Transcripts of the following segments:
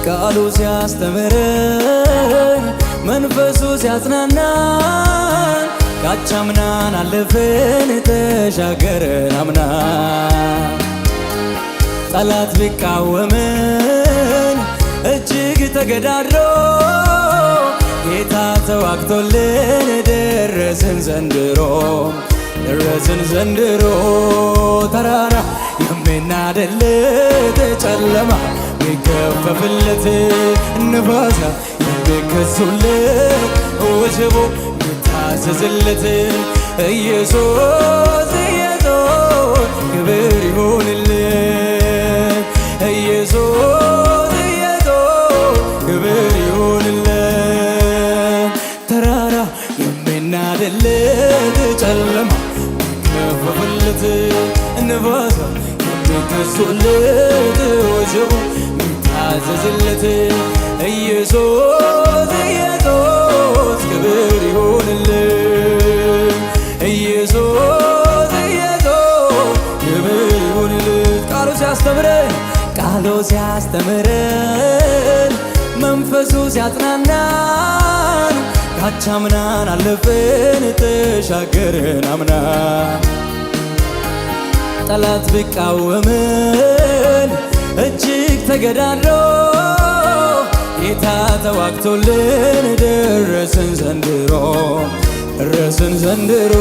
ቃሉ ሲያስተምረን መንፈሱ ሲያጽናናን ካቻምናን አለፈን ተሻገርን አምና ጠላት ቢቃወመን እጅግ ተገዳድሮ ጌታ ተዋግቶልን ደረስን ዘንድሮ ተራራ የሚናድለት ጨለማ ሚገፈፍለት ንፋሳ የሚከሱለት ወጀቡ ሚታዘዝለት ኢየሱስ ክብር ይሁንልን ኢየሱስ ክብር ይሁንልን ተራራ የሚናድለት ጨለማ ሚገፈፍለት ንፋሳ የሚከሱለት ወጀቡ ሚታዘዝለት ኢየሱስ ክብር ይሁንልን ኢየሱስ ክብር ይሁንልን ቃሉ ሲያስተምረን መንፈሱ ሲያጽናናን ካቻምናን አለፈን ተሻገርን አምና ጠላት ቢቃወመን እጅግ ተገዳድሮ ጌታ ተዋግቶልን ደረስን ዘንድሮ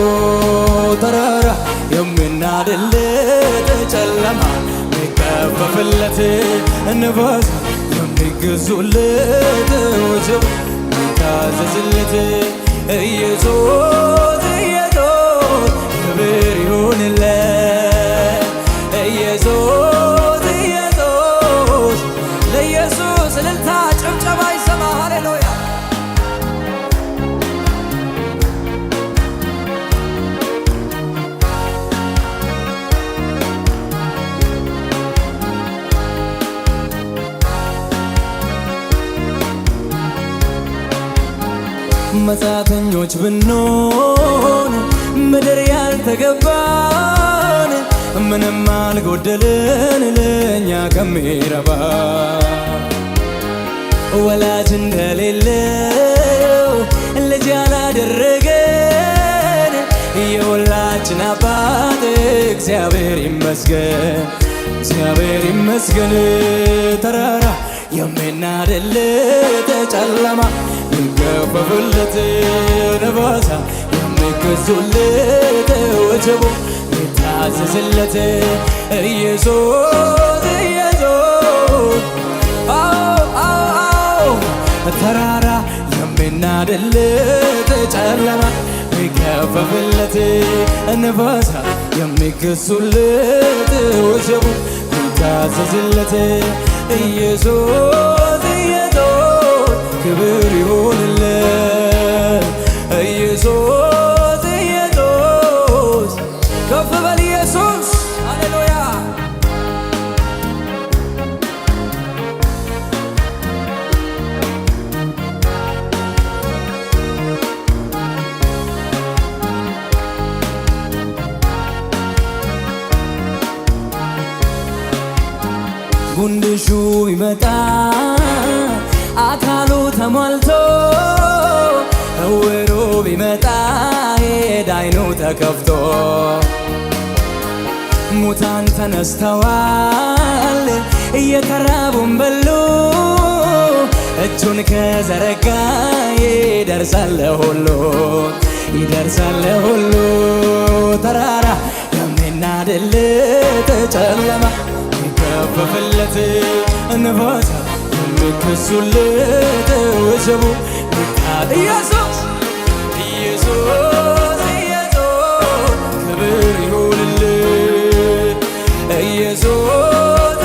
ተራራ የሚናድለት ጨለማ ሚገፈፍለት ንፋስ የሚገዙለት ወጀብ ሚታዘዝለት ኢየሱስ ክብር ይሁንለት ኢየሱስ ለኢየሱስ እልልታ ጭብጨባ ይሰማ ሃሌሉያ መጻተኞች ብንሆን ምድር ያልተገባን ምንም አልጎደልን ለእኛ ከሚረባ ወላጅ እንደሌለው ልጅ ያላደረገን የሁላችን አባት እግዚአብሔር ይመስገን ተራራ የሚናድለት ጨለማ ሚገፈፍለት ንፋሳ የሚገዙለት ወጀቡ ሚታዘዝለት ኢየሱስ ተራራ የሚናድለት ጨለማ ሚገፈፍለት ንፋሳ የሚገዙለት ወጀቡ ሚታዘዝለት ኢየሱስ ክብር ይሁንልን ኢየሱስ ከፍ በል ኢየሱስ ሃሌሉያ ጉንድሹ ይመጣ አካሉ ተሟልቶ እውሩ ቢመጣ ሄድ አይኑ ተከፍቶ ሙታን ተነስተዋል እየተራቡን በሉ እጁን ከዘረጋ ይደርሳል ለሁሉ ተራራ የሚናድለት ጨለማ ሚገፈፍለት ንፋሳ የሚከሱለት ወጀቡ ኢየሱስ ክብር ይሁንልን ኢየሱስ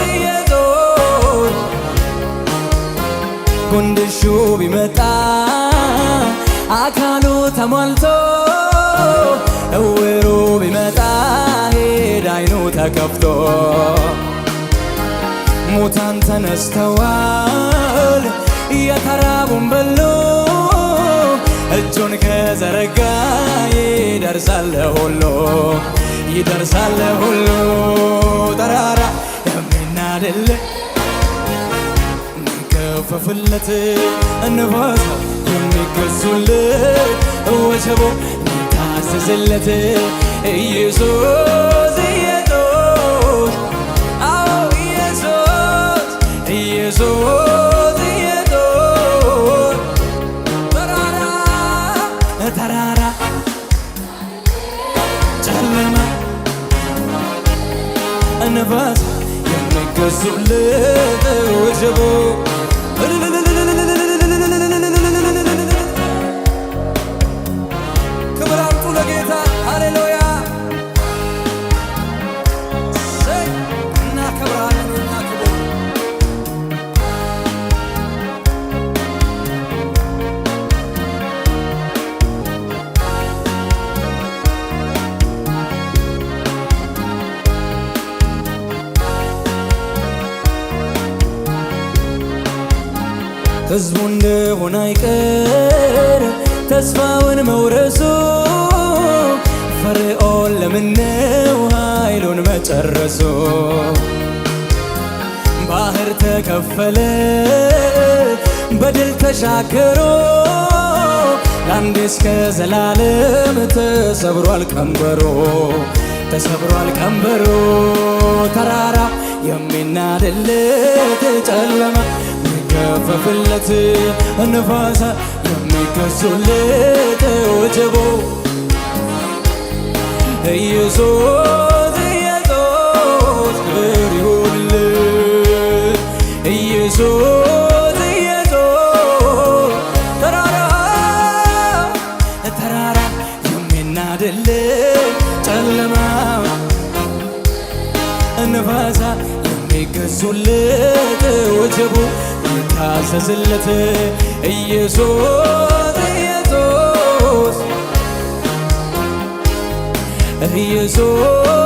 ጉንድሹ ቢመጣ አካሉ ተሟልቶ እውሩ ቢመጣ ሄድ አይኑ ተከፍቶ ሙታን ተነስተዋል የተራቡን በሉ እጁን ከዘረጋ ይደርሳል ለሁሉ ተራራ የሚናድለት የሚገፈፍለት ንፋስ የሚገዙለት ወጀቡ የሚታዘዝለት ኢየሱስ ኢየሱስ አዎ ኢየሱስ ኢየሱስ ኢየሱስ ተራራ ጨለማ ንፋስ የሚገዙለት ወጀቡ ክብር አምጡ ለጌታ ሃሌሉያ እናከብራለን እናክብር ሕዝቡ እንደሆነ አይቀር ተስፋውን መውረሱ ፈርዖን ለምነው ኃይሉን መጨረሱ ባህር ተከፈለ በድል ተሻገሮ ለአንዴ እስከ ዘላለም ተሰብሯል ቀንበሮ ተሰብሯል ቀንበሮ ተራራ የሚናድለት ጨለማ የሚገፈፍለት ንፋሳ የሚገዙለት ወጀቡ ኢየሱስ ኢየሱስ ክብር ይሁንለት ኢየሱስ ኢየሱስ ተራራ የሚናድለት ጨለማ ንፋሳ የሚገዙለት ወጀቡ የሚታዘዝለት ኢየሱስ ኢየሱስ ኢየሱስ